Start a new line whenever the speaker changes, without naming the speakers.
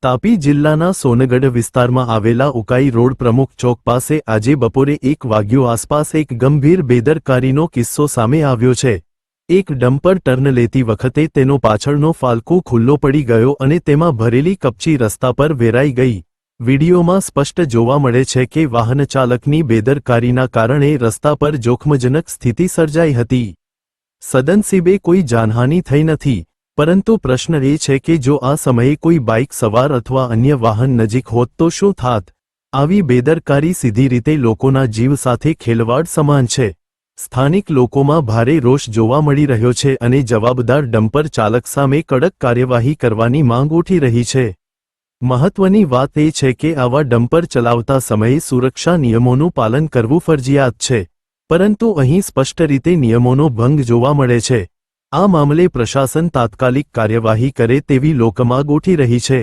તાપી જિલ્લાના સોનગઢ વિસ્તારમાં આવેલા ઉકાઈ રોડ પ્રમુખ ચોક પાસે આજે બપોરે 1 વાગ્યા આસપાસ એક ગંભીર બેદરકારીનો કિસ્સો સામે આવ્યો છે। એક ડમ્પર ટર્ન લેતી વખતે તેનો પાછળનો ફાલકુ ખુલ્લો પડી ગયો અને તેમાં ભરેલી કપચી રસ્તા પર વેરાઈ ગઈ। વીડિયોમાં સ્પષ્ટ જોવા મળે છે કે વાહનચાલકની બેદરકારીના કારણે રસ્તા પર જોખમજનક સ્થિતિ સર્જાઈ હતી। સદનસીબે કોઈ જાનહાનિ થઈ નથી, પરંતુ પ્રશ્ન એ છે કે જો આ સમયે કોઈ બાઇક સવાર અથવા અન્ય વાહન નજીક હોત તો શું થાત? આવી બેદરકારી સીધી રીતે લોકોના જીવ સાથે ખેલવાડ સમાન છે। સ્થાનિક લોકોમાં ભારે રોષ જોવા મળી રહ્યો છે અને જવાબદાર ડમ્પર ચાલક સામે કડક કાર્યવાહી કરવાની માંગ ઉઠી રહી છે। મહત્વની વાત એ છે કે આવા ડમ્પર ચલાવતા સમયે સુરક્ષા નિયમોનું પાલન કરવું ફરજિયાત છે, પરંતુ અહીં સ્પષ્ટ રીતે નિયમોનો ભંગ જોવા મળે છે। આ મામલે પ્રશાસન તાત્કાલિક કાર્યવાહી કરે તેવી લોકમાંગ ઉઠી રહી છે।